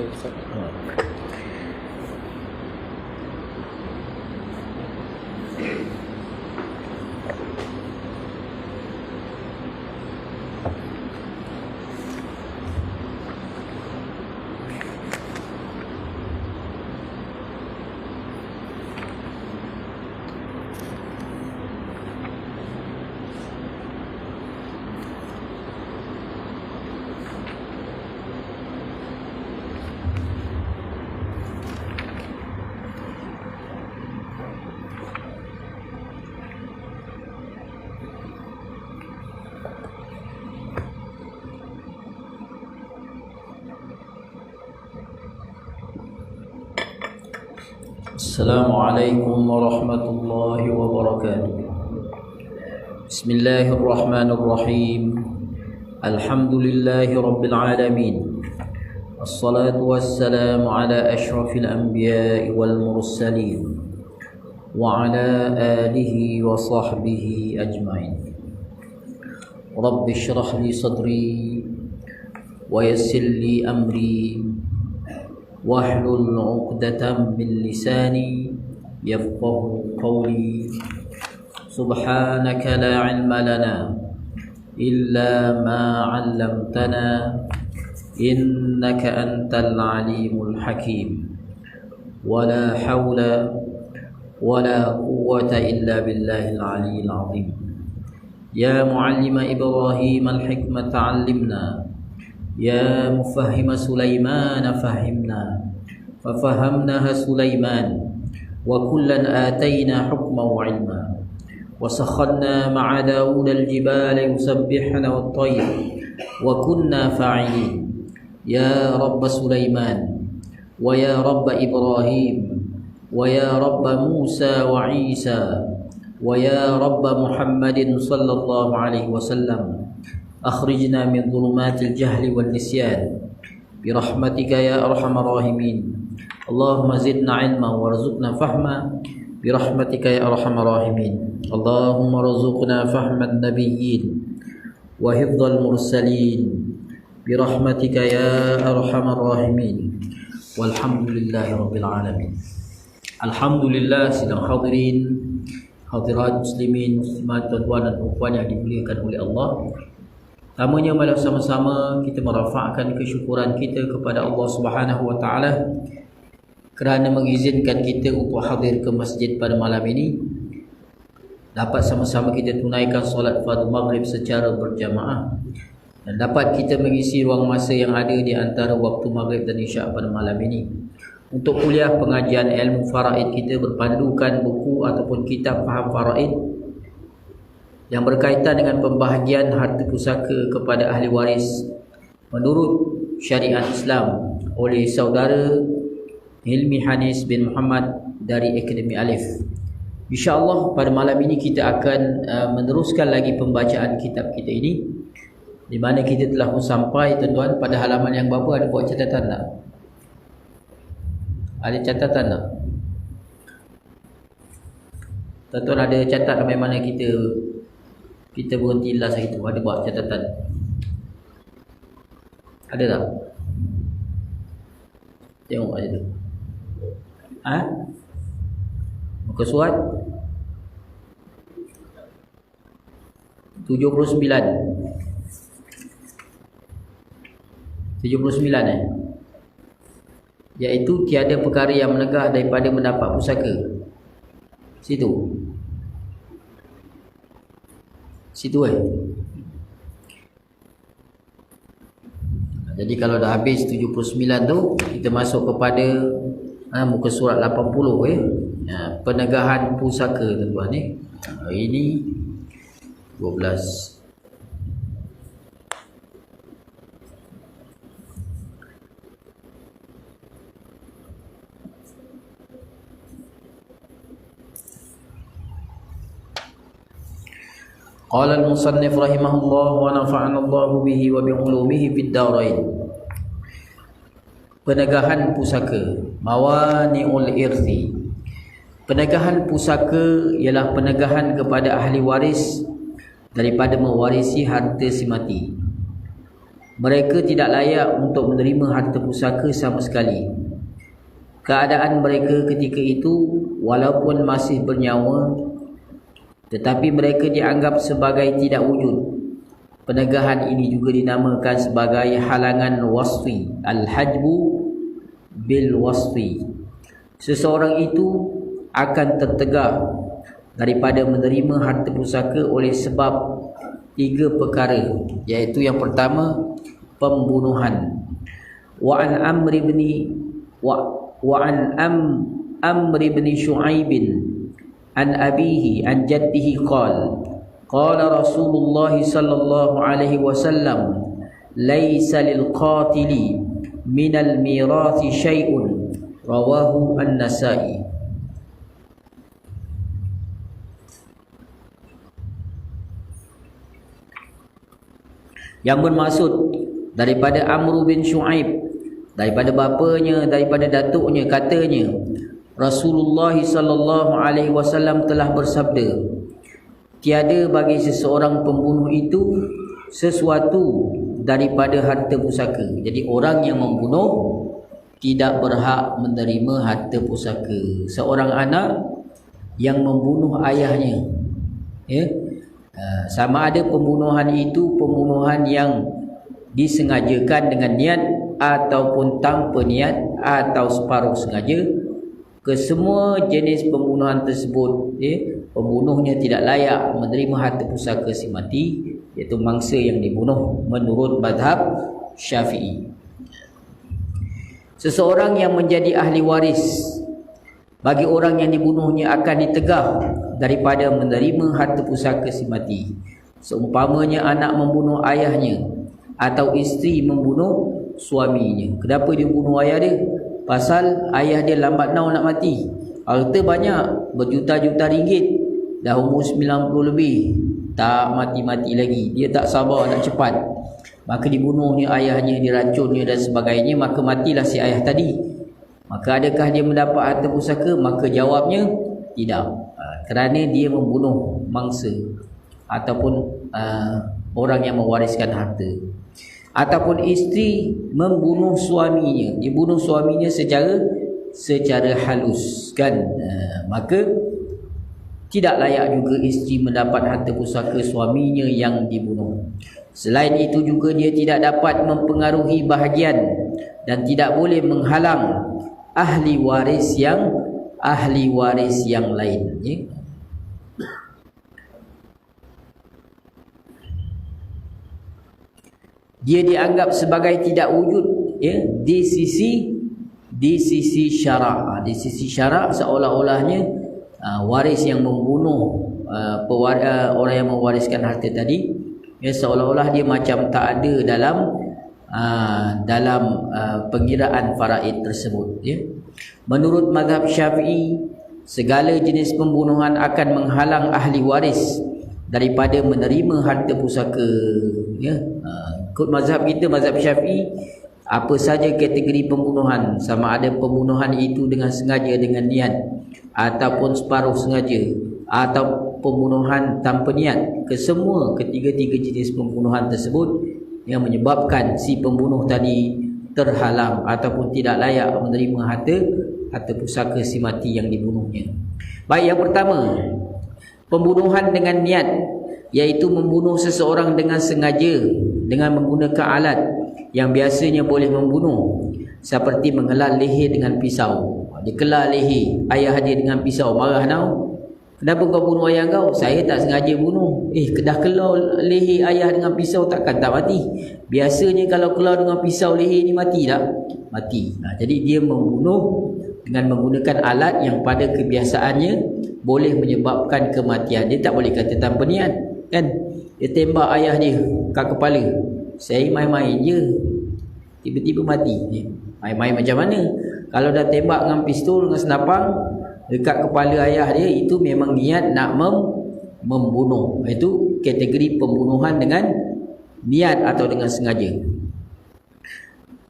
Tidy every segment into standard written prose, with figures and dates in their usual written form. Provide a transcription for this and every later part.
Ustaz. Assalamualaikum warahmatullahi wabarakatuh. Bismillahirrahmanirrahim. Alhamdulillahi rabbil alamin. Assalatu wassalamu ala ashrafil anbiya'i wal mursalin wa ala alihi wa sahbihi ajma'in. Rabbi shrah li sadri wa yassir li amri wahlul 'uqdatam min lisani yafqahu qawli. Subhanaka la 'ilma lana illa ma 'allamtana innaka antal 'alimul hakim. Wala hawla wala quwwata illa billahil 'aliyyil 'azim. Ya muallima Ibrahim al-hikmata 'allimna, ya mufahhima Sulaiman fahimna, fafahamnaha Sulaiman, wa kullan atayna hukman wa ilma, wa sakharna ma'a Daud al-jibala yusabbihna wat-tayr, wa kunna fa'ilin. Ya Rabb Sulaiman, wa ya Rabb Ibrahim, wa ya Rabb Musa wa Isa, wa ya Rabb Muhammadin sallallahu alaihi wasallam, akhrijna min dhulumatil jahli wal nisyan birahmatika ya arhamar rahimin. Allahumma zidna ilma warzuqna fahma birahmatika ya arhamar rahimin. Allahumma rzuqna fahman nabiyyin wa hifdzal mursalin birahmatika ya arhamar rahimin. Walhamdulillahi rabbil alamin. Alhamdulillah, sidang hadirin hadirat muslimin muslimat, tuan-tuan dan puan yang dimuliakan oleh Allah. Pertamanya, mari sama-sama kita merafakkan kesyukuran kita kepada Allah Subhanahu wa taala kerana mengizinkan kita untuk hadir ke masjid pada malam ini, dapat sama-sama kita tunaikan solat fardu maghrib secara berjamaah, dan dapat kita mengisi ruang masa yang ada di antara waktu maghrib dan isyak pada malam ini untuk kuliah pengajian ilmu faraid kita berpandukan buku ataupun kitab Faham Faraid yang berkaitan dengan pembahagian harta pusaka kepada ahli waris menurut syariat Islam oleh saudara Hilmi Hanis bin Muhammad dari Akademi Alif. InsyaAllah pada malam ini kita akan meneruskan lagi pembacaan kitab kita ini, di mana kita telah pun sampai, tuan-tuan, pada halaman yang berapa? Ada buat catatan tak? Ada catatan tak? Tuan-tuan ada catat sampai mana kita berhenti last itu? Ada buat catatan? Ada tak? Tengok aja tu. Muka surat 79 iaitu tiada perkara yang menegah daripada mendapat pusaka. Situ Jadi kalau dah habis 79 tu, kita masuk kepada muka surat 80 penegahan pusaka, tuan-tuan ni. Ini 12. Qala al-musannif rahimahullah wa nafa'ana Allah bihi wa bi ulumihi fid darain. Penegahan pusaka, mawani'ul irthi. Penegahan pusaka ialah penegahan kepada ahli waris daripada mewarisi harta si mati. mereka tidak layak untuk menerima harta pusaka sama sekali. Keadaan mereka ketika itu walaupun masih bernyawa, tetapi mereka dianggap sebagai tidak wujud. Penegahan ini juga dinamakan sebagai halangan wasfi, al-hajbu bil wasfi. Seseorang itu akan tertegah daripada menerima harta pusaka oleh sebab 3 perkara, iaitu yang pertama, pembunuhan. Wa an Amr bin Shu'aib an abihi an jaddihi qala Rasulullah sallallahu alaihi wasallam laisa lil qatili minal mirathi syai'un, rawahu an-Nasa'i. Yang bermaksud daripada Amr bin Shu'aib, daripada bapanya, daripada datuknya, katanya Rasulullah sallallahu alaihi wasallam telah bersabda, tiada bagi seseorang pembunuh itu sesuatu daripada harta pusaka. Jadi orang yang membunuh tidak berhak menerima harta pusaka. Seorang anak yang membunuh ayahnya, sama ada pembunuhan itu pembunuhan yang disengajakan dengan niat ataupun tanpa niat atau separuh sengaja, kesemua jenis pembunuhan tersebut, pembunuhnya tidak layak menerima harta pusaka si mati, iaitu mangsa yang dibunuh menurut mazhab Syafi'i. Seseorang yang menjadi ahli waris bagi orang yang dibunuhnya akan ditegah daripada menerima harta pusaka si mati. Seumpamanya anak membunuh ayahnya atau isteri membunuh suaminya. Kenapa dia bunuh ayah dia? Pasal ayah dia lambat nak mati. Harta banyak, berjuta-juta ringgit, dah umur 90 lebih, tak mati-mati lagi. Dia tak sabar nak cepat, maka dibunuhnya ayahnya, diracunnya dan sebagainya, maka matilah si ayah tadi. Maka adakah dia mendapat harta pusaka? Maka jawabnya tidak, kerana dia membunuh mangsa ataupun orang yang mewariskan harta. Ataupun isteri membunuh suaminya, dibunuh suaminya secara halus, kan? Maka tidak layak juga isteri mendapat harta pusaka suaminya yang dibunuh. Selain itu juga dia tidak dapat mempengaruhi bahagian dan tidak boleh menghalang ahli waris yang lain, Dia dianggap sebagai tidak wujud, di sisi syarak. Di sisi syarak seolah-olahnya waris yang membunuh orang yang mewariskan harta tadi, seolah-olah dia macam tak ada dalam pengiraan faraid tersebut, Menurut mazhab Syafi'i, segala jenis pembunuhan akan menghalang ahli waris daripada menerima harta pusaka, Ikut mazhab kita, mazhab Syafi'i, apa saja kategori pembunuhan, sama ada pembunuhan itu dengan sengaja, dengan niat, ataupun separuh sengaja, atau pembunuhan tanpa niat, kesemua ketiga-tiga jenis pembunuhan tersebut yang menyebabkan si pembunuh tadi terhalang ataupun tidak layak menerima harta pusaka si mati yang dibunuhnya. Baik, yang pertama, pembunuhan dengan niat, iaitu membunuh seseorang dengan sengaja dengan menggunakan alat yang biasanya boleh membunuh, seperti mengelar leher dengan pisau. Dikelar leher ayah dia dengan pisau, marah tau, kenapa kau bunuh ayah kau? Saya tak sengaja bunuh. Dah kelar leher ayah dengan pisau, takkan tak mati? Biasanya kalau kelar dengan pisau leher ni mati tak? Mati. Jadi dia membunuh dengan menggunakan alat yang pada kebiasaannya boleh menyebabkan kematian. Dia tak boleh kata tanpa niat, kan? Dia tembak ayah dia kat kepala, saya main-main je, tiba-tiba mati. Main-main macam mana? Kalau dah tembak dengan pistol, dengan senapang dekat kepala ayah dia, itu memang niat nak membunuh. Itu kategori pembunuhan dengan niat atau dengan sengaja.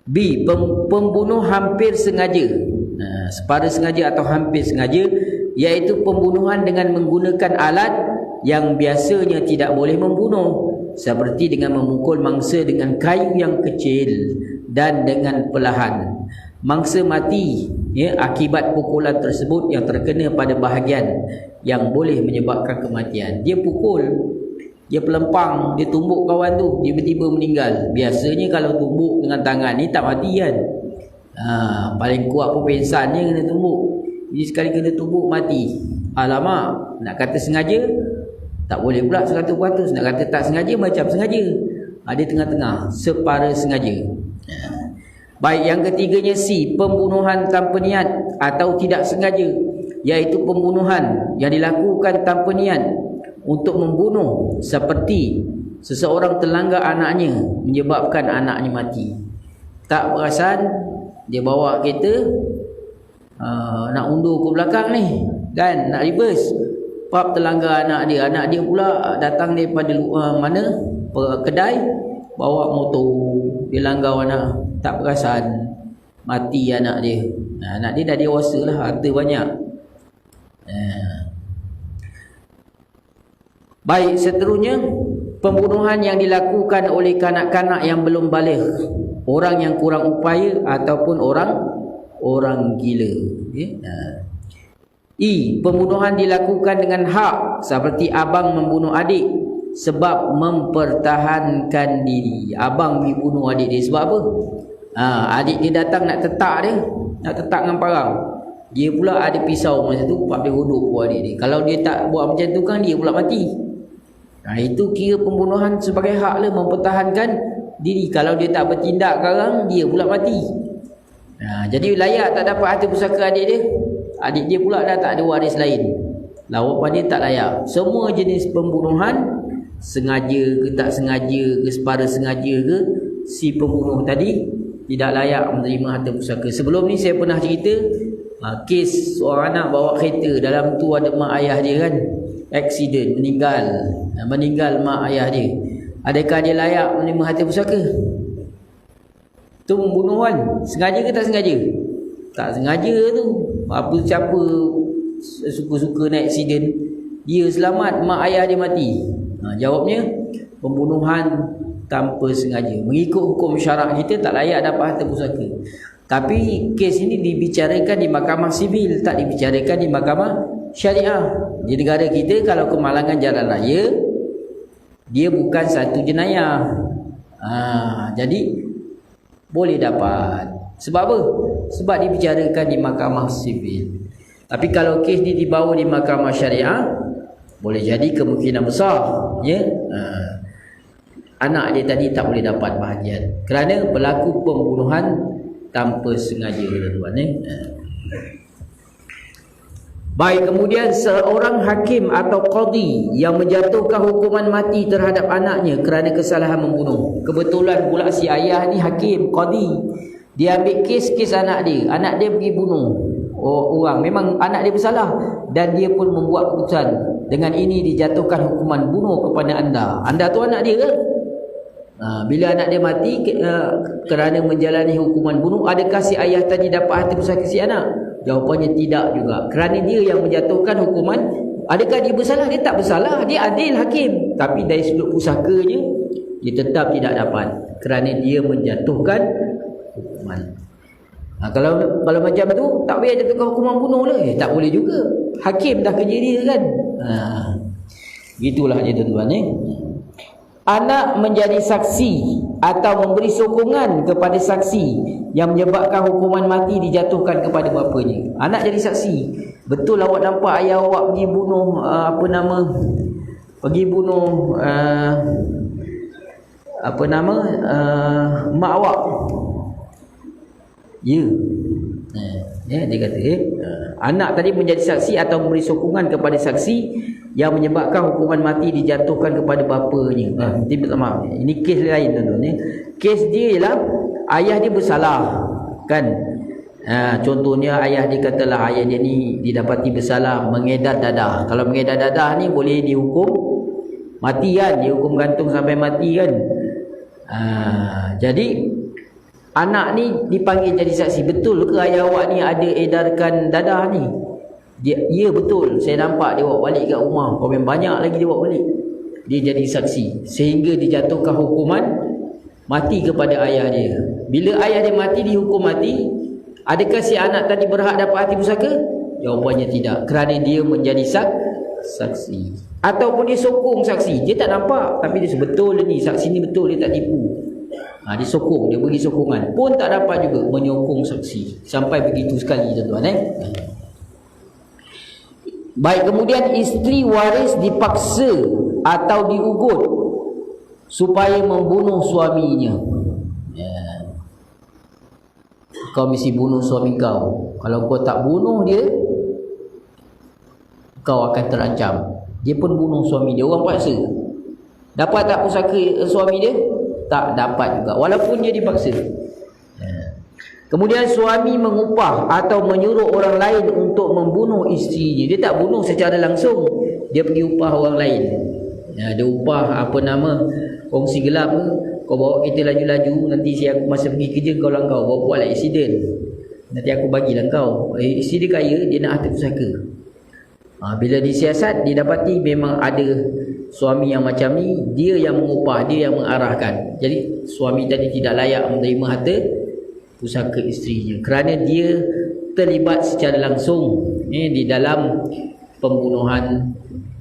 B. Pembunuh hampir sengaja, separuh sengaja atau hampir sengaja, iaitu pembunuhan dengan menggunakan alat yang biasanya tidak boleh membunuh, seperti dengan memukul mangsa dengan kayu yang kecil dan dengan perlahan. Mangsa mati akibat pukulan tersebut yang terkena pada bahagian yang boleh menyebabkan kematian. Dia pukul, dia pelempang, dia tumbuk kawan tu, tiba-tiba meninggal. Biasanya kalau tumbuk dengan tangan ni tak mati kan. Paling kuat pun pensan ni kena tumbuk. Jadi sekali kena tumbuk mati. Alamak, nak kata sengaja tak boleh pula 100%. Nak kata tak sengaja macam sengaja. Dia tengah-tengah, separa sengaja. Baik, yang ketiganya C, pembunuhan tanpa niat atau tidak sengaja, iaitu pembunuhan yang dilakukan tanpa niat untuk membunuh, seperti seseorang terlanggar anaknya menyebabkan anaknya mati. Tak perasan, dia bawa kereta nak undur ke belakang ni kan, nak reverse, pap terlanggar anak dia pula datang daripada mana, kedai, bawa motor, dia langgar anak, tak perasan, mati anak dia. Anak dia dah dewasa lah, harta banyak. Baik, seterusnya pembunuhan yang dilakukan oleh kanak-kanak yang belum baligh, orang yang kurang upaya ataupun orang gila. I, pembunuhan dilakukan dengan hak, seperti abang membunuh adik sebab mempertahankan diri. Abang pergi bunuh adik dia sebab apa? Adik dia datang nak tetak dia, nak tetak dengan parang. Dia pula ada pisau masa tu, pak dia hodok buat adik dia. Kalau dia tak buat macam tu kan, dia pula mati. Itu kira pembunuhan sebagai hak lah, mempertahankan diri. Kalau dia tak bertindak sekarang, dia pula mati. Jadi layak tak dapat harta pusaka adik dia. Adik dia pula dah tak ada waris lain, lawapan dia tak layak. Semua jenis pembunuhan, sengaja ke tak sengaja ke separa sengaja ke, si pembunuh tadi tidak layak menerima harta pusaka. Sebelum ni saya pernah cerita kes seorang anak bawa kereta, dalam tu ada mak ayah dia kan, aksiden, meninggal mak ayah dia. Adakah dia layak menerima harta pusaka? Tu pembunuhan, sengaja ke tak sengaja? Tak sengaja tu. Apa siapa suka-suka naik aksiden, dia selamat, mak ayah dia mati. Jawabnya pembunuhan tanpa sengaja. Mengikut hukum syarak kita tak layak dapat harta pusaka. Tapi kes ini dibicarakan di mahkamah sivil, tak dibicarakan di mahkamah syariah. Di negara kita kalau kemalangan jalan raya, dia bukan satu jenayah. Jadi boleh dapat. Sebab apa? Sebab dibicarakan di mahkamah sivil. Tapi kalau kes ni dibawa di mahkamah syariah, boleh jadi kemungkinan besar anak dia tadi tak boleh dapat bahagian kerana berlaku pembunuhan tanpa sengaja, tuan-tuan. Baik, kemudian seorang hakim atau qadi yang menjatuhkan hukuman mati terhadap anaknya kerana kesalahan membunuh. Kebetulan pula si ayah ni hakim, qadi. Dia ambil kes anak dia pergi bunuh orang. Memang anak dia bersalah dan dia pun membuat keputusan, dengan ini dijatuhkan hukuman bunuh kepada anda. Anda tu anak dia ke? Bila anak dia mati kerana menjalani hukuman bunuh, adakah si ayah tadi dapat harta pusaka si anak? Jawapannya tidak juga. Kerana dia yang menjatuhkan hukuman. Adakah dia bersalah? Dia tak bersalah, dia adil hakim. Tapi dari sudut pusakanya, dia tetap tidak dapat kerana dia menjatuhkan hukuman. Kalau macam tu, tak boleh jatuhkan hukuman bunuh lah. Tak boleh juga. Hakim dah kerja dia kan. Gitulah dia, tuan-tuan. Anak menjadi saksi atau memberi sokongan kepada saksi yang menyebabkan hukuman mati dijatuhkan kepada bapanya. Anak jadi saksi. Betul awak nampak ayah awak pergi bunuh mak awak. Dia kata anak tadi menjadi saksi atau memberi sokongan kepada saksi yang menyebabkan hukuman mati dijatuhkan kepada bapanya. Maaf, ini kes lain, tuan-tuan. Kes dia ialah ayah dia bersalah kan. Contohnya ayah dia katalah ayah dia ni didapati bersalah mengedar dadah. Kalau mengedar dadah ni boleh dihukum mati kan, dihukum gantung sampai mati kan. Jadi anak ni dipanggil jadi saksi. Betul ke ayah awak ni ada edarkan dadah ni? Ya betul, saya nampak dia bawa balik kat rumah. Problem banyak lagi dia bawa balik. dia jadi saksi sehingga dijatuhkan hukuman mati kepada ayah dia. Bila ayah dia mati, dihukum mati, adakah si anak tadi berhak dapat harta pusaka? Jawapannya tidak, kerana dia menjadi saksi. Ataupun dia sokong saksi, dia tak nampak tapi dia betul ni, saksi ni betul, dia tak tipu. Dia sokong, dia beri sokongan, pun tak dapat juga menyokong saksi. Sampai begitu sekali tuan-tuan. Baik, kemudian isteri waris dipaksa atau diugut supaya membunuh suaminya. Kau mesti bunuh suami kau. Kalau kau tak bunuh dia, kau akan terancam. Dia pun bunuh suami dia, orang paksa. Dapat tak pusaka suami dia? Tak dapat juga, walaupun dia dipaksa. Kemudian suami mengupah atau menyuruh orang lain untuk membunuh isterinya. Dia tak bunuh secara langsung, dia pergi upah orang lain. Dia upah kongsi gelap ke, kau bawa kereta laju-laju, nanti aku masa pergi kerja kau langkau, bawa buatlah aksiden, nanti aku bagilah kau. Isteri dia kaya, dia nak harta pusaka. Bila disiasat, didapati memang ada suami yang macam ni, dia yang mengupah, dia yang mengarahkan. Jadi suami tadi tidak layak menerima harta pusaka isterinya kerana dia terlibat secara langsung di dalam pembunuhan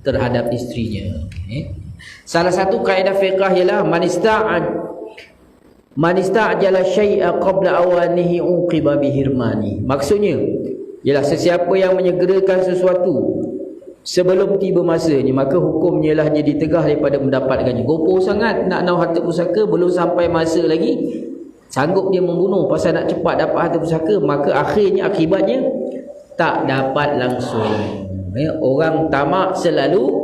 terhadap isterinya. Salah satu kaedah fiqh ialah man ista'jala syai'a qabla awanihi uqiba bihirmani. Maksudnya ialah sesiapa yang menyegerakan sesuatu sebelum tiba masanya, maka hukumnya ialah dia ditegah daripada mendapatkannya. Gopoh sangat nak harta pusaka, belum sampai masa lagi sanggup dia membunuh pasal nak cepat dapat harta pusaka, maka akibatnya tak dapat langsung. Orang tamak selalu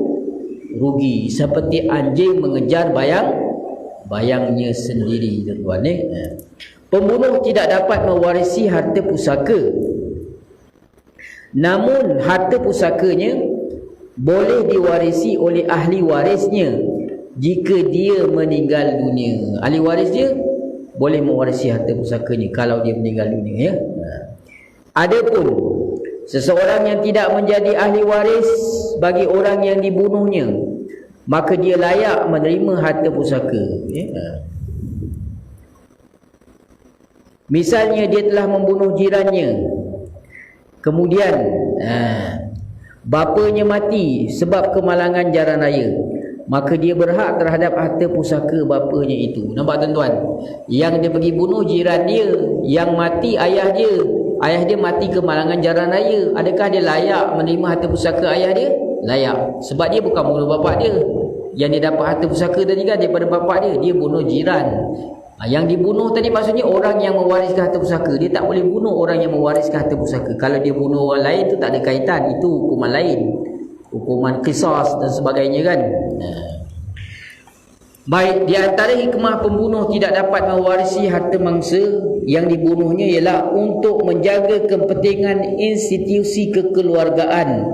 rugi, seperti anjing mengejar bayangnya sendiri, tuan-tuan. Pembunuh tidak dapat mewarisi harta pusaka, namun harta pusakanya boleh diwarisi oleh ahli warisnya jika dia meninggal dunia. Ahli waris dia boleh mewarisi harta pusakanya kalau dia meninggal dunia. Adapun seseorang yang tidak menjadi ahli waris bagi orang yang dibunuhnya, maka dia layak menerima harta pusaka. Misalnya dia telah membunuh jirannya, kemudian bapanya mati sebab kemalangan jaran raya, maka dia berhak terhadap harta pusaka bapanya itu. Nampak tuan-tuan? Yang dia pergi bunuh jiran dia, yang mati ayah dia. Ayah dia mati kemalangan jaran raya. Adakah dia layak menerima harta pusaka ayah dia? Layak. Sebab dia bukan bunuh bapak dia. Yang dia dapat harta pusaka tadi kan daripada bapak dia, dia bunuh jiran. Yang dibunuh tadi maksudnya orang yang mewariskan harta pusaka. Dia tak boleh bunuh orang yang mewariskan harta pusaka. Kalau dia bunuh orang lain tu tak ada kaitan, itu hukuman lain, hukuman qisas dan sebagainya kan. Baik, di antara hikmah pembunuh tidak dapat mewarisi harta mangsa yang dibunuhnya ialah untuk menjaga kepentingan institusi kekeluargaan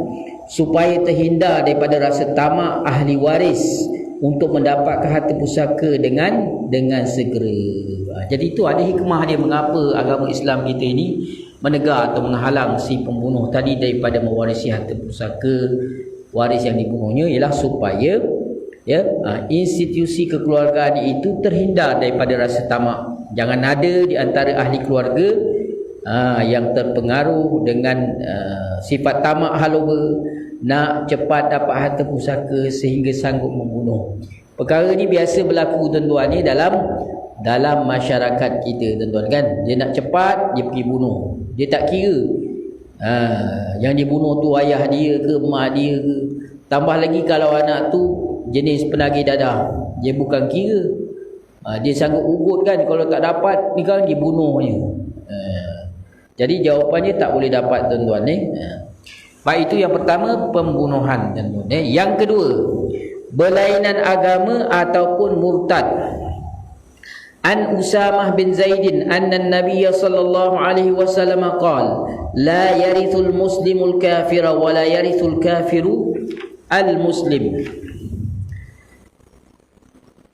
supaya terhindar daripada rasa tamak ahli waris untuk mendapatkan harta pusaka dengan segera. Jadi itu ada hikmah dia mengapa agama Islam kita ini menegar atau menghalang si pembunuh tadi daripada mewarisi harta pusaka waris yang dibunuhnya, ialah supaya institusi kekeluargaan itu terhindar daripada rasa tamak. Jangan ada di antara ahli keluarga yang terpengaruh dengan sifat tamak haloba, nak cepat dapat harta pusaka sehingga sanggup membunuh. Perkara ni biasa berlaku tuan-tuan ni dalam masyarakat kita, tuan-tuan kan. Dia nak cepat, dia pergi bunuh. Dia tak kira yang dibunuh tu ayah dia ke mak dia ke. Tambah lagi kalau anak tu jenis penagih dadah, dia bukan kira. Dia sanggup ugut kan, kalau tak dapat ni kan dibunuhnya. Jadi jawapannya tak boleh dapat, tuan-tuan ni. Baik, itu yang pertama, pembunuhan, tuan-tuan. Yang kedua, berlainan agama ataupun murtad. An Usamah bin Zaidin anna an-nabiy sallallahu alaihi wasallam qala la yarithul muslimul kafira wa la yarithul kafiru al-muslim.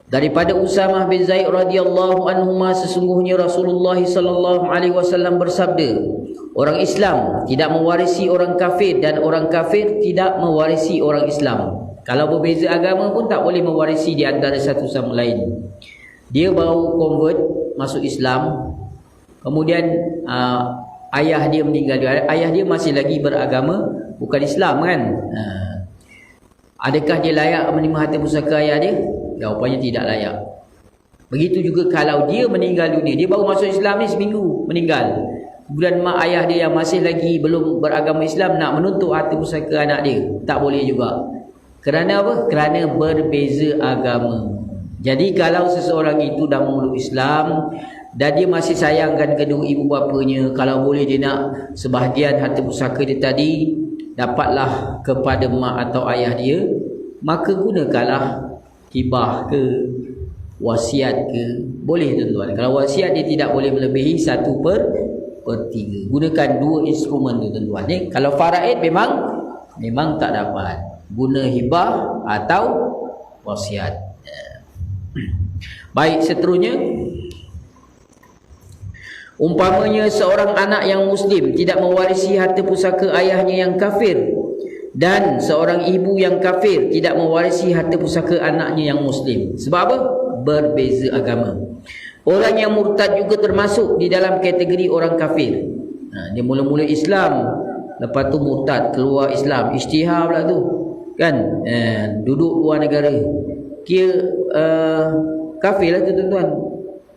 Daripada Usamah bin Zaid radhiyallahu anhuma, sesungguhnya Rasulullah sallallahu alaihi wasallam bersabda, orang Islam tidak mewarisi orang kafir dan orang kafir tidak mewarisi orang Islam. Kalau berbeza agama pun tak boleh mewarisi di antara satu sama lain. Dia baru convert masuk Islam, kemudian ayah dia meninggal. Ayah dia masih lagi beragama bukan Islam kan. Adakah dia layak menerima harta pusaka ayah dia? Jawapannya tidak layak. Begitu juga kalau dia meninggal dunia, dia baru masuk Islam ni seminggu meninggal, kemudian mak ayah dia yang masih lagi belum beragama Islam nak menuntut harta pusaka anak dia, tak boleh juga. Kerana apa? Kerana berbeza agama. Jadi kalau seseorang itu dah memeluk Islam dan dia masih sayangkan kedua ibu bapanya, kalau boleh dia nak sebahagian harta pusaka dia tadi dapatlah kepada mak atau ayah dia, maka gunakanlah hibah ke wasiat ke, boleh tuan-tuan. Kalau wasiat dia tidak boleh melebihi 1/3. Gunakan dua instrumen tu tuan-tuan. Kalau faraid memang tak dapat. Guna hibah atau wasiat. Baik, seterusnya, umpamanya seorang anak yang muslim tidak mewarisi harta pusaka ayahnya yang kafir, dan seorang ibu yang kafir tidak mewarisi harta pusaka anaknya yang muslim. Sebab apa? Berbeza agama. Orang yang murtad juga termasuk di dalam kategori orang kafir. Dia mula-mula Islam, lepas tu murtad, keluar Islam, isytihar pula tu kan, duduk luar negara, kira kafir lah tu tuan-tuan.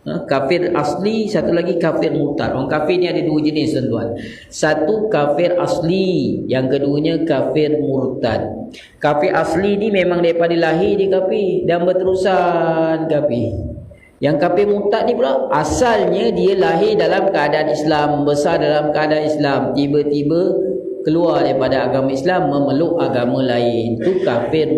Kafir asli, satu lagi kafir murtad. Orang kafir ni ada dua jenis tuan-tuan. Satu kafir asli, yang keduanya kafir murtad. Kafir asli ni memang daripada lahir dia kafir dan berterusan kafir. Yang kafir murtad ni pula asalnya dia lahir dalam keadaan Islam, besar dalam keadaan Islam, tiba-tiba keluar daripada agama Islam memeluk agama lain. Itu kafir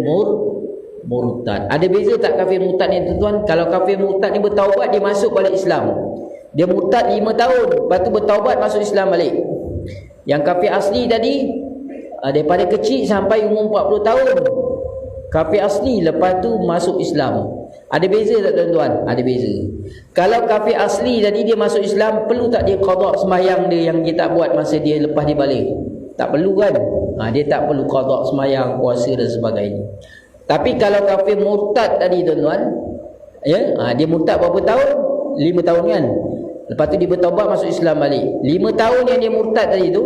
murtad. Ada beza tak kafir murtad ni tuan-tuan? Kalau kafir murtad ni bertaubat, dia masuk balik Islam. Dia murtad 5 tahun, lepas tu bertaubat masuk Islam balik. Yang kafir asli tadi daripada kecil sampai umur 40 tahun kafir asli, lepas tu masuk Islam. Ada beza tak tuan-tuan? Ada beza. Kalau kafir asli tadi dia masuk Islam, perlu tak dia qada sembahyang dia yang dia tak buat masa dia lepas dia balik? Tak perlu kan? Dia tak perlu qada sembahyang, puasa dan sebagainya. Tapi kalau kafir murtad tadi tuan-tuan, dia murtad berapa tahun? 5 tahun kan? Lepas tu dia bertaubat masuk Islam balik. 5 tahun yang dia murtad tadi tu,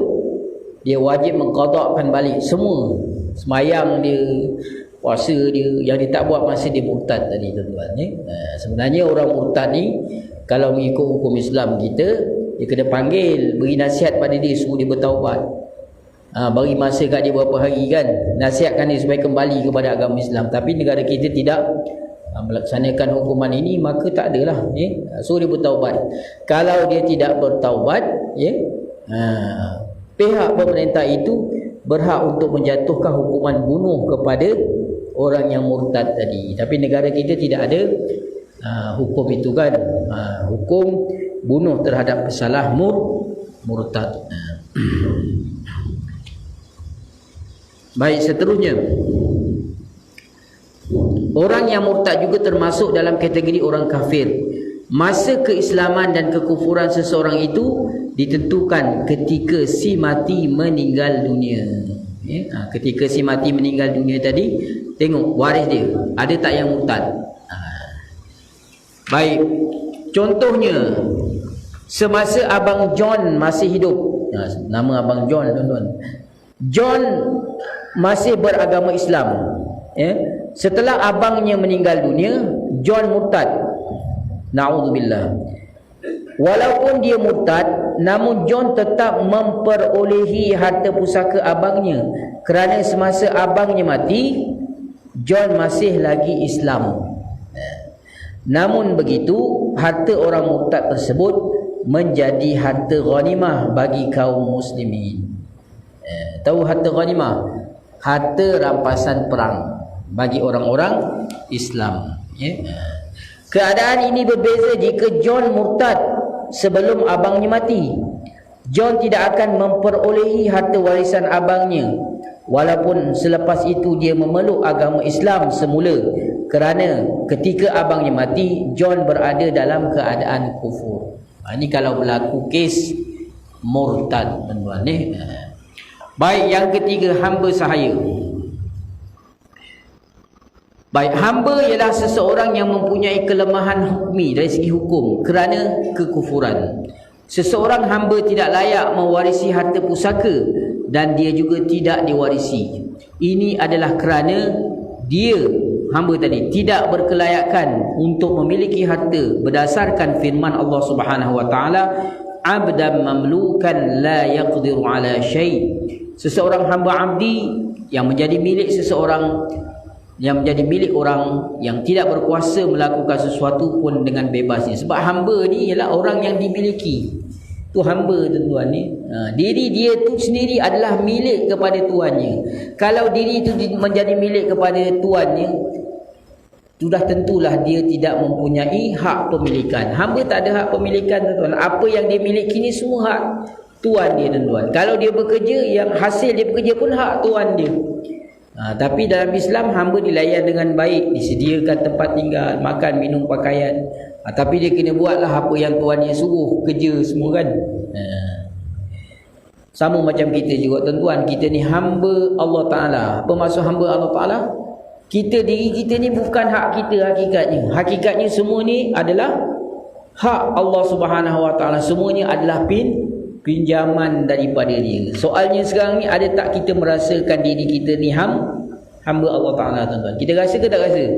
dia wajib mengqadakkan balik semua sembahyang dia, puasa dia yang dia tak buat masa dia murtad tadi tuan-tuan. Sebenarnya orang murtad ni, kalau mengikut hukum Islam kita, dia kena panggil, beri nasihat pada dia, suruh dia bertaubat. Bagi masa kat dia berapa hari kan, nasihatkan dia supaya kembali kepada agama Islam. Tapi negara kita tidak melaksanakan hukuman ini, maka tak adalah, so dia bertaubat. Kalau dia tidak bertaubat, pihak pemerintah itu berhak untuk menjatuhkan hukuman bunuh kepada orang yang murtad tadi. Tapi negara kita tidak ada hukum itu kan, hukum bunuh terhadap pesalah murtad. Baik, seterusnya, orang yang murtad juga termasuk dalam kategori orang kafir. Masa keislaman dan kekufuran seseorang itu ditentukan ketika si mati meninggal dunia. Ketika si mati meninggal dunia tadi, tengok waris dia ada tak yang murtad. Baik, contohnya semasa Abang John masih hidup. Nama Abang John tuan-tuan. John masih beragama Islam. Setelah abangnya meninggal dunia, John murtad. Na'udzubillah. Walaupun dia murtad, namun John tetap memperolehi harta pusaka abangnya, kerana semasa abangnya mati, John masih lagi Islam. Namun begitu, harta orang murtad tersebut menjadi harta ghanimah bagi kaum muslimin. Tahu harta ghanimah? Harta rampasan perang bagi orang-orang Islam. Keadaan ini berbeza jika John murtad sebelum abangnya mati. John tidak akan memperolehi harta warisan abangnya, walaupun selepas itu dia memeluk agama Islam semula, kerana ketika abangnya mati, John berada dalam keadaan kufur. Ini kalau berlaku kes murtad tuan-tuan. Baik, yang ketiga, hamba sahaya. Baik, hamba ialah seseorang yang mempunyai kelemahan hukmi dari segi hukum kerana kekufuran. Seseorang hamba tidak layak mewarisi harta pusaka dan dia juga tidak diwarisi. Ini adalah kerana dia, hamba tadi, tidak berkelayakan untuk memiliki harta berdasarkan firman Allah Subhanahu wa taala, abdan mamlukan la yaqdiru ala syai'. Seseorang hamba abdi yang menjadi milik seseorang, yang menjadi milik orang yang tidak berkuasa melakukan sesuatu pun dengan bebasnya. Sebab hamba ni ialah orang yang dimiliki. Tu hamba, tuan-tuan ni. Diri dia tu sendiri adalah milik kepada tuannya. Kalau diri itu menjadi milik kepada tuannya, sudah tentulah dia tidak mempunyai hak pemilikan. Hamba tak ada hak pemilikan, tuan-tuan. Apa yang dia miliki ni semua hak tuan dia, tuan-tuan. Kalau dia bekerja, yang hasil dia bekerja pun hak tuan dia. Tapi dalam Islam, hamba dilayan dengan baik, disediakan tempat tinggal, makan, minum, pakaian. Tapi dia kena buatlah apa yang tuan dia suruh, kerja semua kan. Sama macam kita juga, tuan-tuan. Kita ni hamba Allah Ta'ala. Apa maksud hamba Allah Ta'ala? Diri kita ni bukan hak kita hakikatnya. Hakikatnya semua ni adalah hak Allah Subhanahu Wa Ta'ala. Semuanya adalah pinjaman daripada dia. Soalnya sekarang ni, ada tak kita merasakan diri kita ni hamba Allah Ta'ala, tuan-tuan? Kita rasa ke tak rasa?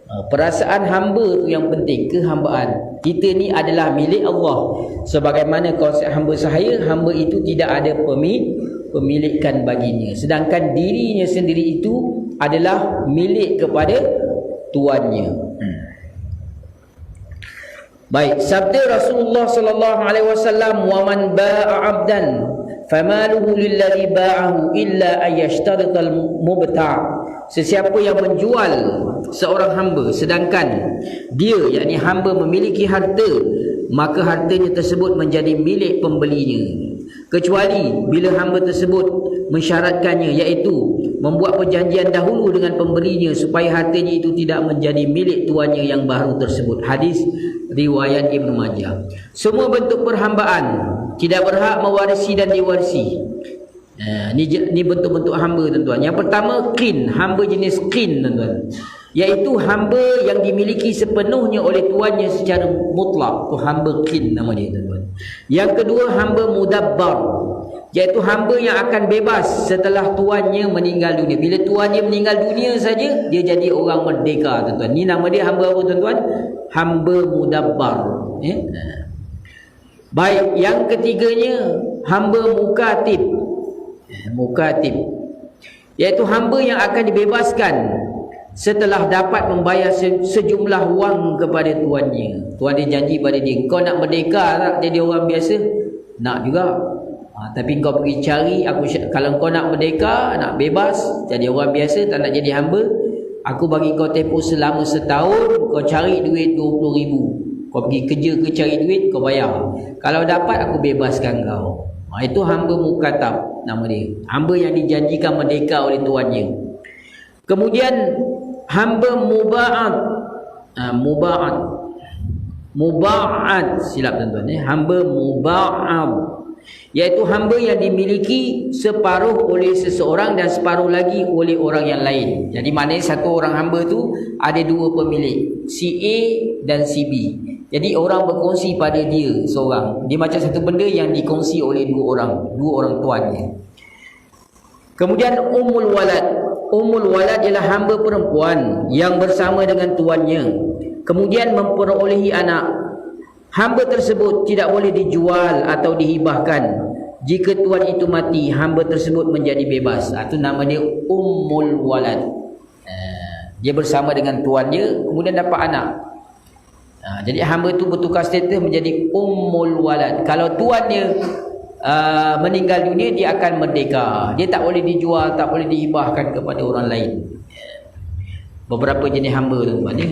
Perasaan hamba tu yang penting, kehambaan. Kita ni adalah milik Allah. Sebagaimana konsep hamba sahaya, hamba itu tidak ada pemilikan baginya. Sedangkan dirinya sendiri itu adalah milik kepada tuannya. Baik, sabda Rasulullah sallallahu alaihi wasallam, "Wa man ba'a 'abdan famaluhu lilladhi ba'ahu illa ayyashtarital mubta'." Sesiapa yang menjual seorang hamba sedangkan dia, yakni hamba, memiliki harta, maka hartanya tersebut menjadi milik pembelinya, kecuali bila hamba tersebut mensyaratkannya, iaitu membuat perjanjian dahulu dengan pemberinya supaya hartanya itu tidak menjadi milik tuannya yang baru tersebut. Hadis riwayat Ibnu Majah. Semua bentuk perhambaan tidak berhak mewarisi dan diwarisi. Ni bentuk-bentuk hamba, tuan-tuan. Yang pertama, qin, hamba jenis qin, tuan-tuan, iaitu hamba yang dimiliki sepenuhnya oleh tuannya secara mutlak. Tu hamba qin nama dia, tuan-tuan. Yang kedua, hamba mudabbar, iaitu hamba yang akan bebas setelah tuannya meninggal dunia. Bila tuannya meninggal dunia saja, dia jadi orang merdeka, tuan-tuan. Ni nama dia hamba apa, tuan-tuan? Hamba mudabbar. Baik, yang ketiganya, hamba mukatib. Mukatib, iaitu hamba yang akan dibebaskan setelah dapat membayar sejumlah wang kepada tuannya. Tuan dia janji pada dia, kau nak merdeka tak jadi orang biasa? Nak juga. Tapi kau pergi cari, kalau kau nak merdeka, nak bebas jadi orang biasa, tak nak jadi hamba, aku bagi kau tempoh selama setahun, kau cari duit 20,000. Kau pergi kerja ke cari duit, kau bayar. Kalau dapat, aku bebaskan kau. Itu hamba mukatab nama dia. Hamba yang dijanjikan merdeka oleh tuannya. Kemudian hamba muba'at. Muba'at, silap, tuan-tuan. Hamba muba'at, iaitu hamba yang dimiliki separuh oleh seseorang dan separuh lagi oleh orang yang lain. Jadi maknanya satu orang hamba tu ada dua pemilik, si A dan si B. Jadi orang berkongsi pada dia seorang. Dia macam satu benda yang dikongsi oleh dua orang tuannya. Kemudian ummul walad. Ummul walad ialah hamba perempuan yang bersama dengan tuannya, kemudian memperolehi anak. Hamba tersebut tidak boleh dijual atau dihibahkan. Jika tuan itu mati, hamba tersebut menjadi bebas. Itu nama dia ummul walad. Dia bersama dengan tuannya, kemudian dapat anak. Jadi hamba tu bertukar status menjadi ummul walad. Kalau tuannya meninggal dunia, dia akan merdeka. Dia tak boleh dijual, tak boleh dihibahkan kepada orang lain. Beberapa jenis hamba, tuan-tuan ya.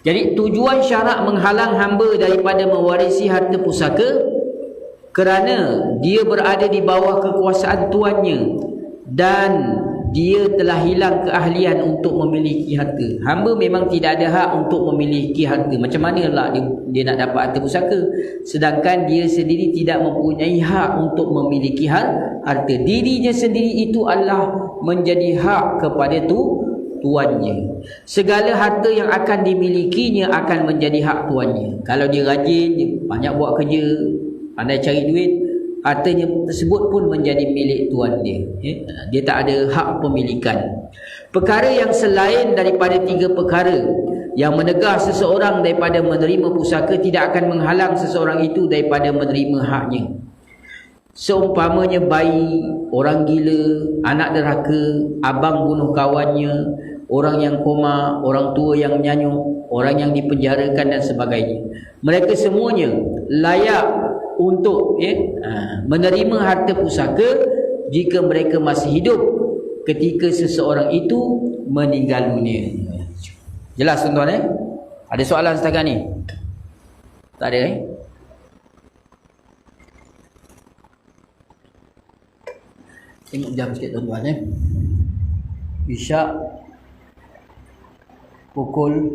Jadi tujuan syarak menghalang hamba daripada mewarisi harta pusaka kerana dia berada di bawah kekuasaan tuannya dan dia telah hilang keahlian untuk memiliki harta. Hamba memang tidak ada hak untuk memiliki harta. Macam manalah dia nak dapat harta pusaka, sedangkan dia sendiri tidak mempunyai hak untuk memiliki harta. Dirinya sendiri itu adalah menjadi hak kepada tuannya. Segala harta yang akan dimilikinya akan menjadi hak tuannya. Kalau dia rajin, dia banyak buat kerja, pandai cari duit, hartanya tersebut pun menjadi milik tuan dia. Dia tak ada hak pemilikan. Perkara yang selain daripada 3 perkara yang menegah seseorang daripada menerima pusaka tidak akan menghalang seseorang itu daripada menerima haknya. Seumpamanya bayi, orang gila, anak derhaka, abang bunuh kawannya, orang yang koma, orang tua yang menyanyuk, orang yang dipenjarakan dan sebagainya. Mereka semuanya layak untuk menerima harta pusaka jika mereka masih hidup ketika seseorang itu meninggal dunia. Jelas tuan-tuan Ada soalan setakat ni? Tak ada Tengok jam sikit tuan-tuan Isyak pukul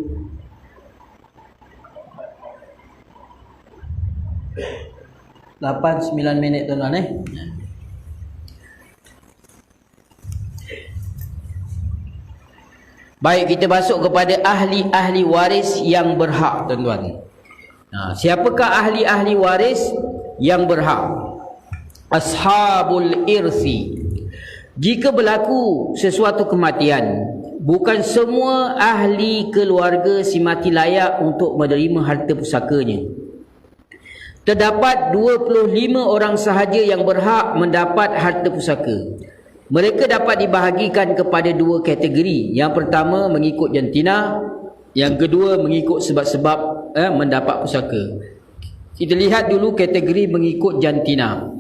8-9 minit tuan-tuan Baik, kita masuk kepada ahli-ahli waris yang berhak tuan-tuan. Siapakah ahli-ahli waris yang berhak? Ashabul irsi. Jika berlaku sesuatu kematian, bukan semua ahli keluarga si mati layak untuk menerima harta pusakanya. Terdapat 25 orang sahaja yang berhak mendapat harta pusaka. Mereka dapat dibahagikan kepada 2 kategori. Yang pertama mengikut jantina, yang kedua mengikut sebab-sebab mendapat pusaka. Kita lihat dulu kategori mengikut jantina.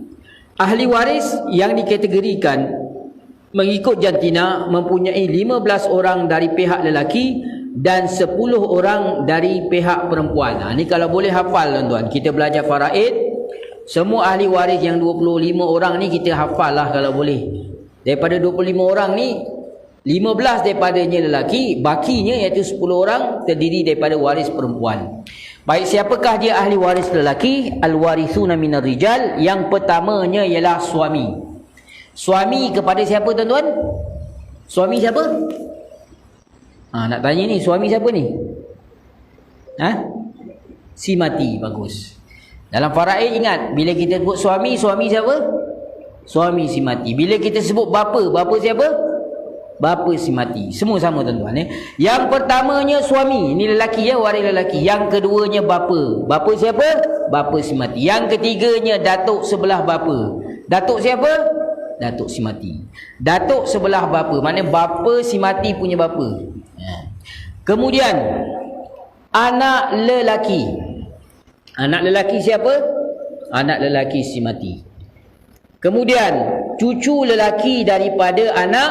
Ahli waris yang dikategorikan mengikut jantina mempunyai 15 orang dari pihak lelaki dan 10 orang dari pihak perempuan. Ini kalau boleh hafal tuan-tuan. Kita belajar faraid, semua ahli waris yang 25 orang ni kita hafal lah kalau boleh. Daripada 25 orang ni 15 daripadanya lelaki, bakinya iaitu 10 orang terdiri daripada waris perempuan. Baik, siapakah dia ahli waris lelaki? Al-warithuna minar rijal. Yang pertamanya ialah suami. Suami kepada siapa tuan-tuan? Suami siapa? Nak tanya ni, suami siapa ni? Si mati, bagus. Dalam faraid ingat, bila kita sebut suami, suami siapa? Suami si mati. Bila kita sebut bapa, bapa siapa? Bapa si mati. Semua sama tuan-tuan Yang pertamanya suami, ni lelaki waris lelaki. Yang keduanya bapa. Bapa siapa? Bapa si mati. Yang ketiganya datuk sebelah bapa. Datuk siapa? Datuk si mati. Datuk sebelah bapa, maknanya bapa si mati punya bapa. Kemudian anak lelaki. Anak lelaki siapa? Anak lelaki si mati. Kemudian cucu lelaki daripada anak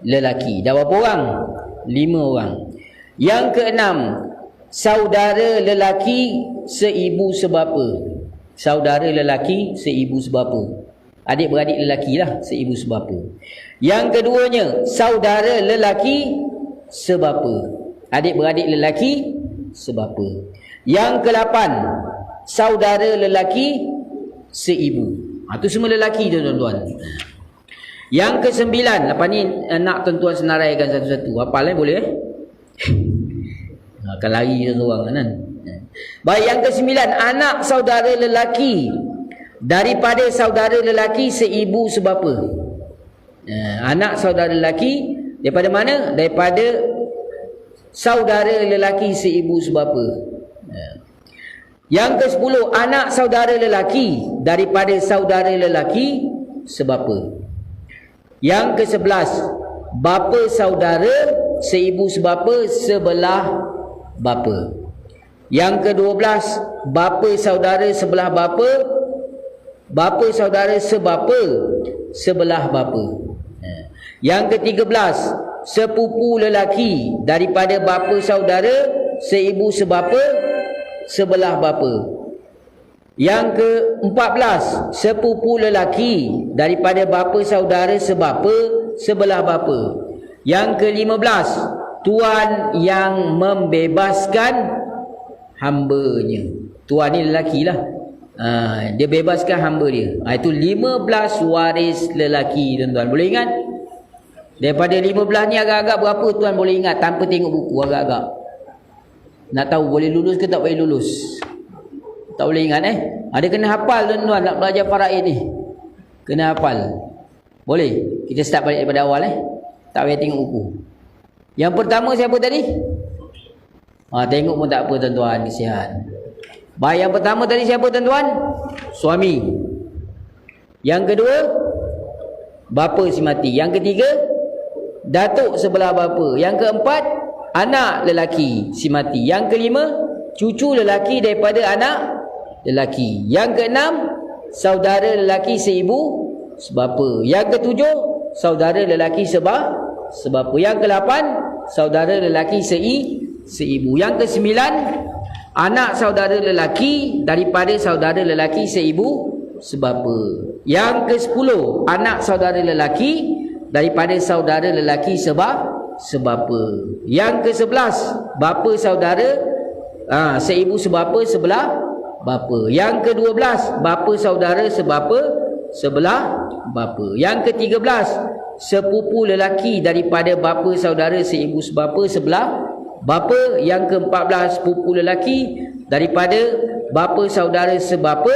lelaki. Dah berapa orang? 5 orang. Yang keenam, saudara lelaki seibu sebapa. Saudara lelaki seibu sebapa. Adik-beradik lelaki lah, seibu sebapa. Yang keduanya, saudara lelaki sebapa. Adik-beradik lelaki sebapa. Yang ke-8, saudara lelaki seibu. Itu semua lelaki tuan-tuan. Yang ke-9, lepas ni nak tuan-tuan senaraikan satu-satu. Hafal boleh akan lari seorang kan. Baik, yang ke-9, anak saudara lelaki daripada saudara lelaki seibu sebapa. Anak saudara lelaki daripada mana? Daripada saudara lelaki seibu sebapa. Yang ke-10, anak saudara lelaki daripada saudara lelaki sebapa. Yang ke-11, bapa saudara seibu sebapa sebelah bapa. Yang ke-12, bapa saudara sebelah bapa, bapa saudara sebapa sebelah bapa. Yang ke-13, sepupu lelaki daripada bapa saudara seibu sebapa sebelah bapa. Yang ke-14, sepupu lelaki daripada bapa saudara sebapa sebelah bapa. Yang ke-15, tuan yang membebaskan hambanya. Tuan ni lelaki lah. Dia bebaskan hamba dia. Itu 15 waris lelaki tuan-tuan. Boleh ingat? Daripada 15 ni agak-agak berapa tuan boleh ingat tanpa tengok buku agak-agak? Nak tahu boleh lulus ke tak boleh lulus? Tak boleh ingat Ada kena hafal tuan-tuan nak belajar faraid ni. Kena hafal. Boleh? Kita start balik daripada awal Tak payah tengok buku. Yang pertama siapa tadi? Tengok pun tak apa tuan-tuan, kesian. Baik, yang pertama tadi siapa tuan-tuan? Suami. Yang kedua, bapa si mati. Yang ketiga, datuk sebelah bapa. Yang keempat, anak lelaki si mati. Yang kelima, cucu lelaki daripada anak lelaki. Yang keenam, saudara lelaki seibu sebapa. Yang ketujuh, saudara lelaki sebapa. Yang ke-8, saudara lelaki seibu. Yang ke-9, anak saudara lelaki daripada saudara lelaki seibu sebapa. Yang ke-10, anak saudara lelaki daripada saudara lelaki sebapa. Yang ke-11, bapa saudara seibu sebapa sebelah bapa. Yang ke-12, bapa saudara sebapa sebelah bapa. Yang ke-13, sepupu lelaki daripada bapa saudara seibu sebapa sebelah bapa. Yang ke-14, sepupu lelaki daripada bapa saudara sebapa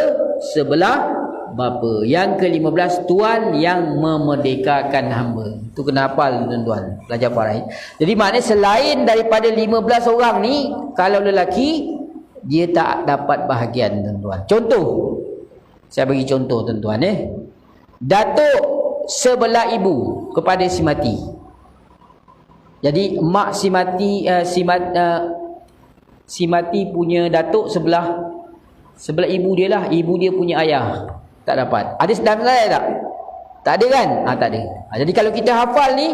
sebelah bapa. Yang ke-15, tuan yang memerdekakan hamba. Itu kena hafal tuan-tuan, belajar faraid. Jadi maknanya selain daripada 15 orang ni, kalau lelaki dia tak dapat bahagian tuan-tuan. Contoh, saya bagi contoh tuan-tuan datuk sebelah ibu kepada si mati. Jadi mak si mati si mati punya datuk sebelah ibu dia lah. Ibu dia punya ayah tak dapat. Ada dalam senarai tak? Tak ada kan? Tak ada. Jadi kalau kita hafal ni,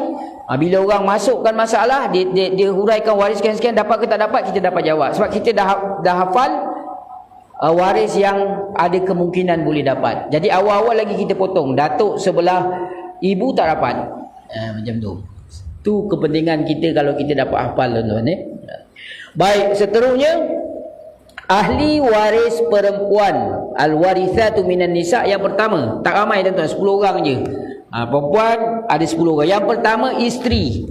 bila orang masukkan masalah, dia huraikan waris sekian-sekian, dapat ke tak dapat, kita dapat jawab. Sebab kita dah hafal waris yang ada kemungkinan boleh dapat. Jadi awal-awal lagi kita potong. Datuk sebelah ibu tak dapat. Macam tu. Tu kepentingan kita kalau kita dapat hafal tuan-tuan. Baik, seterusnya ahli waris perempuan, al-warithatu minan nisa. Yang pertama, tak ramai tuan-tuan, 10 orang je. Perempuan ada 10 orang. Yang pertama, isteri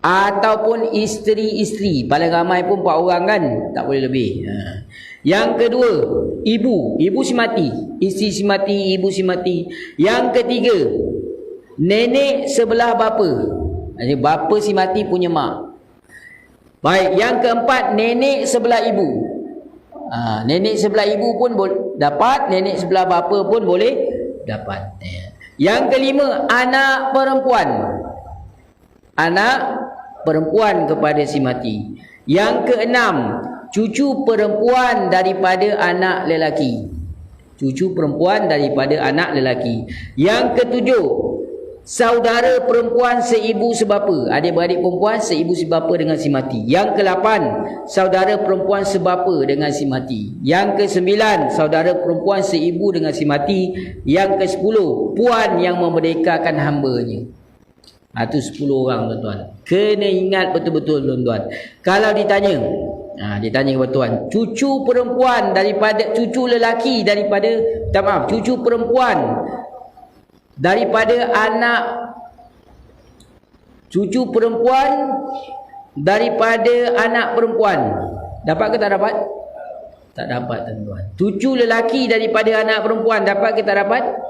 ataupun isteri-isteri. Paling ramai pun 4 orang kan, tak boleh lebih. Yang kedua, ibu si mati. Isteri si mati, ibu si mati. Yang ketiga, nenek sebelah bapa. Jadi bapa si mati punya mak. Baik, yang keempat, nenek sebelah ibu. Nenek sebelah ibu pun dapat, nenek sebelah bapa pun boleh dapat. Yang kelima, anak perempuan. Anak perempuan kepada si mati. Yang keenam, cucu perempuan daripada anak lelaki. Cucu perempuan daripada anak lelaki. Yang ketujuh, saudara perempuan seibu sebapa. Adik-beradik perempuan seibu sebapa dengan si mati. Yang ke-8, saudara perempuan sebapa dengan si mati. Yang ke-9, saudara perempuan seibu dengan si mati. Yang ke-10, puan yang memerdekakan hambanya. Itu 10 orang tuan-tuan. Kena ingat betul-betul tuan-tuan. Kalau ditanya, ditanya kepada tuan, cucu perempuan daripada cucu lelaki daripada, cucu perempuan daripada anak, cucu perempuan daripada anak perempuan, dapat ke tak dapat? Tak dapat tuan-tuan. Cucu lelaki daripada anak perempuan, dapat ke tak dapat?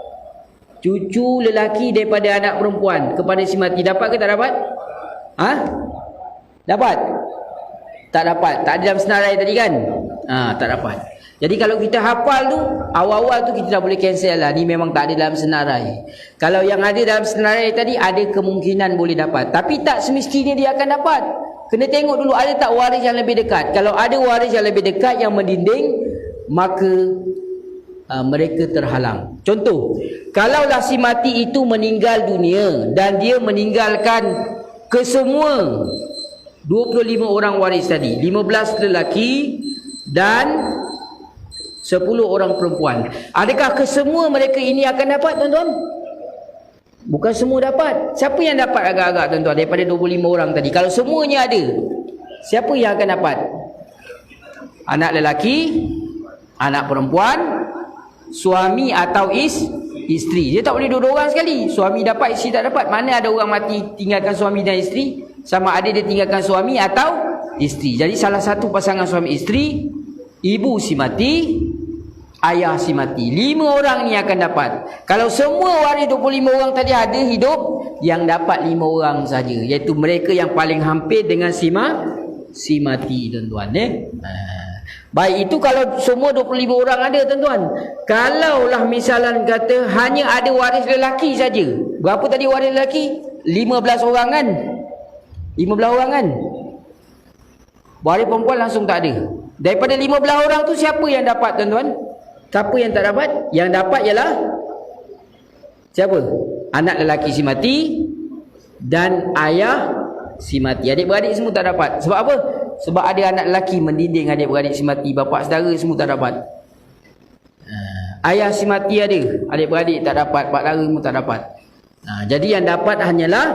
Cucu lelaki daripada anak perempuan kepada si mati, dapat ke tak dapat? Dapat? Tak dapat. Tak ada dalam senarai tadi kan? Tak dapat. Jadi kalau kita hafal tu, awal-awal tu kita dah boleh cancel lah. Ni memang tak ada dalam senarai. Kalau yang ada dalam senarai tadi, ada kemungkinan boleh dapat. Tapi tak semestinya dia akan dapat. Kena tengok dulu ada tak waris yang lebih dekat. Kalau ada waris yang lebih dekat yang mendinding, maka mereka terhalang. Contoh, kalaulah si mati itu meninggal dunia dan dia meninggalkan kesemua 25 orang waris tadi, 15 lelaki dan 10 orang perempuan. Adakah kesemua mereka ini akan dapat tuan-tuan? Bukan semua dapat. Siapa yang dapat agak-agak tuan-tuan daripada 25 orang tadi? Kalau semuanya ada, siapa yang akan dapat? Anak lelaki, anak perempuan, suami atau isteri. Dia tak boleh dua orang sekali. Suami dapat, isteri tak dapat. Mana ada orang mati tinggalkan suami dan isteri, sama ada dia tinggalkan suami atau isteri. Jadi salah satu pasangan suami isteri, ibu si mati, ayah si mati. 5 orang ni akan dapat. Kalau semua waris 25 orang tadi ada hidup, yang dapat 5 orang saja, iaitu mereka yang paling hampir dengan si mati, tuan-tuan. Baik, itu kalau semua 25 orang ada, tuan-tuan. Kalaulah misalan kata hanya ada waris lelaki saja. Berapa tadi waris lelaki? 15 orang kan? 15 orang kan? Waris perempuan langsung tak ada. Daripada 15 orang tu siapa yang dapat, tuan-tuan? Siapa yang tak dapat? Yang dapat ialah siapa? Anak lelaki si mati dan ayah si mati. Adik-beradik semua tak dapat. Sebab apa? Sebab ada anak lelaki mendinding adik-beradik si mati. Bapa saudara semua tak dapat. Ayah si mati ada, adik-beradik tak dapat, pak saudara semua tak dapat. Jadi yang dapat hanyalah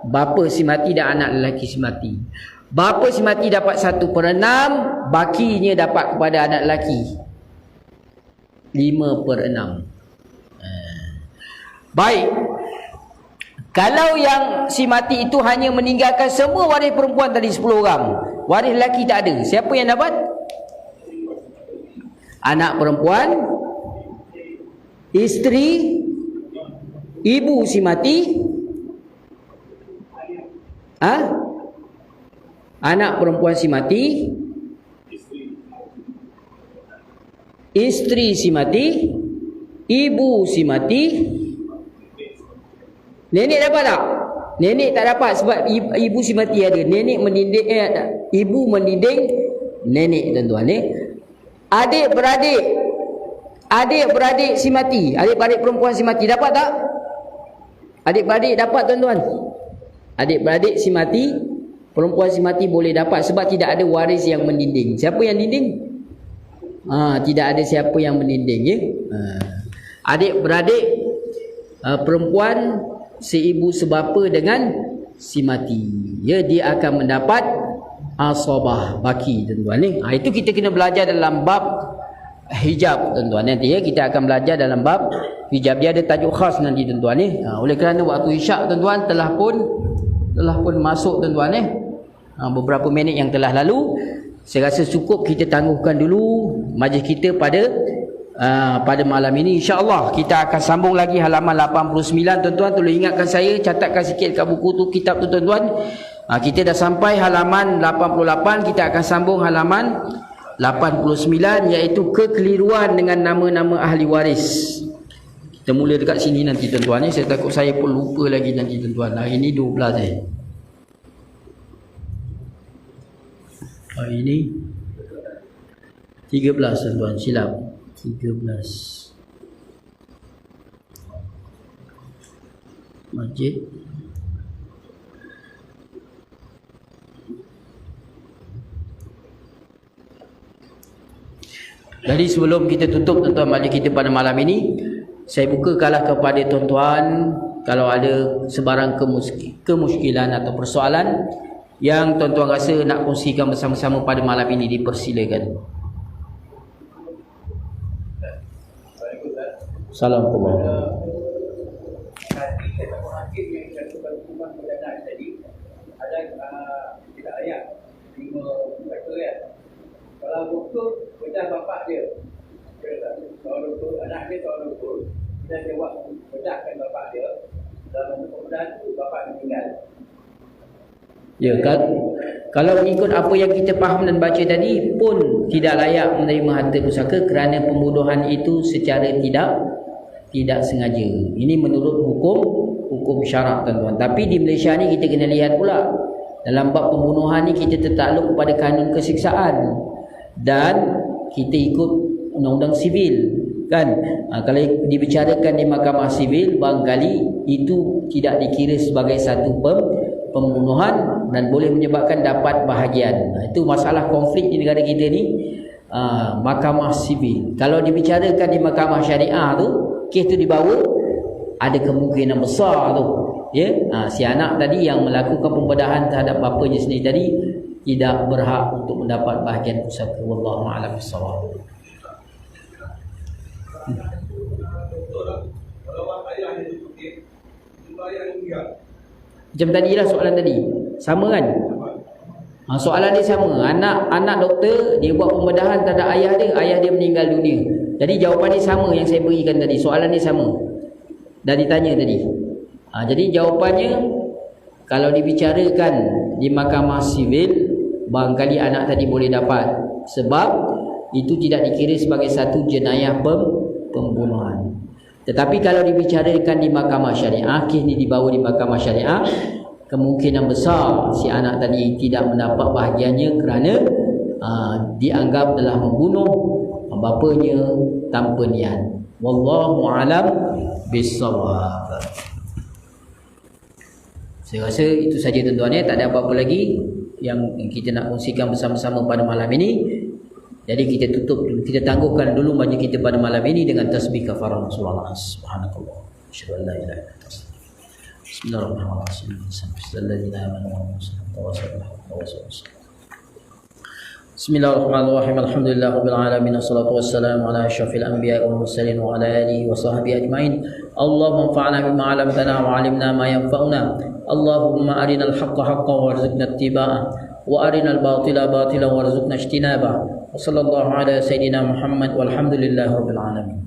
bapa si mati dan anak lelaki si mati. Bapa si mati dapat 1/6, bakinya dapat kepada anak lelaki 5/6. Baik. Kalau yang si mati itu hanya meninggalkan semua waris perempuan tadi 10 orang, waris lelaki tak ada, siapa yang dapat? Anak perempuan, isteri, ibu si mati, anak perempuan si mati, isteri si mati, ibu si mati. Nenek dapat tak? Nenek tak dapat sebab ibu si mati ada. Nenek mendinding, ibu mendinding nenek, tuan-tuan. Adik-beradik si mati, adik-beradik perempuan si mati dapat tak? Adik-beradik dapat, tuan-tuan. Adik-beradik si mati, perempuan si mati boleh dapat sebab tidak ada waris yang mendinding. Siapa yang dinding? Tidak ada siapa yang mendinding, ya. Adik-beradik perempuan seibu sebapa dengan si mati, ya, dia akan mendapat asabah, baki, tuan-tuan ni. Itu kita kena belajar dalam bab hijab, tuan-tuan. Nanti ya kita akan belajar dalam bab hijab. Dia ada tajuk khas nanti, tuan-tuan ni. Oleh kerana waktu isyak, tuan-tuan, telah pun masuk, tuan-tuan ni. Beberapa minit yang telah lalu. Saya rasa cukup kita tangguhkan dulu majlis kita pada malam ini. InsyaAllah kita akan sambung lagi halaman 89, tuan-tuan. Tolong ingatkan saya, catatkan sikit kat buku tu, kitab tu, tuan-tuan. Kita dah sampai halaman 88. Kita akan sambung halaman 89, iaitu kekeliruan dengan nama-nama ahli waris. Kita mula dekat sini nanti, tuan-tuan. Saya takut saya pun lupa lagi nanti, tuan-tuan. Hari ini 12 Hari ini 13, tuan-tuan. Silap 13. Masjid. Jadi sebelum kita tutup, tuan-tuan, majlis kita pada malam ini, saya bukakanlah kepada tuan-tuan kalau ada sebarang kemuskilan atau persoalan yang tuan-tuan rasa nak kongsikan bersama-sama pada malam ini, dipersilakan. Assalamualaikum. Tadi kata hakim yang dilakukan hukuman perdana tadi ada tidak ayat 5 faktor ya. Kalau betul pecah bapak dia, kalau betul anak dia, kalau betul kita jawab pecahkan bapak dia, dalam kemudian tu bapak meninggal. Ya kan, kalau mengikut apa yang kita faham dan baca tadi pun tidak layak menerima harta pusaka kerana pembunuhan itu secara tidak sengaja. Ini menurut hukum syarak, tuan-tuan. Tapi di Malaysia ni kita kena lihat pula, dalam bab pembunuhan ni kita tertakluk kepada kanun kesiksaan dan kita ikut undang-undang sivil, kan. Kalau dibicarakan di mahkamah sivil, barangkali itu tidak dikira sebagai satu pembunuhan dan boleh menyebabkan dapat bahagian. Itu masalah konflik di negara kita ni, mahkamah sivil. Kalau dibicarakan di mahkamah syariah tu, kes tu dibawa, ada kemungkinan besar tu, ya, si anak tadi yang melakukan pembedahan terhadap bapanya sendiri tadi tidak berhak untuk mendapat bahagian pusaka. Wallahu a'lam bissawab. Kalau Macam tadilah soalan tadi. Sama kan? Soalan dia sama. Anak doktor, dia buat pembedahan terhadap ayah dia meninggal dunia. Jadi jawapan dia sama yang saya berikan tadi. Soalan dia sama. Dah ditanya tadi. Jadi jawapannya, kalau dibicarakan di mahkamah sivil, barangkali anak tadi boleh dapat. Sebab itu tidak dikira sebagai satu jenayah pembunuhan. Tetapi kalau dibicarakan di mahkamah syariah, kes ni dibawa di mahkamah syariah, kemungkinan besar si anak tadi tidak mendapat bahagiannya kerana dianggap telah membunuh bapanya tanpa niat. Wallahu a'lam bissawab. Saya rasa itu saja tuan-tuan ya, tak ada apa-apa lagi yang kita nak kongsikan bersama-sama pada malam ini. Jadi kita tutup dulu, kita tangguhkan dulu majlis kita pada malam ini dengan tasbih kafarah Rasulullah. Subhanallah. Asyhadu an la ilaha illa anta. Bismillahirrahmanirrahim. Bismillahirrahmanirrahim. Alhamdulillahirabbil alamin. Wassalatu wassalamu ala asyrafil anbiya'i wal mursalin wa ala alihi wa sahbihi ajmain. Allahumma anfa'na bima 'allamtana wa 'allimna ma yanfa'una. Allahumma arinal haqqa haqqan warzuqna ittiba'ah wa arinal batila batilan warzuqna ijtinabah. Wa sallallahu ala sayyidina Muhammad walhamdulillahirabbil alamin.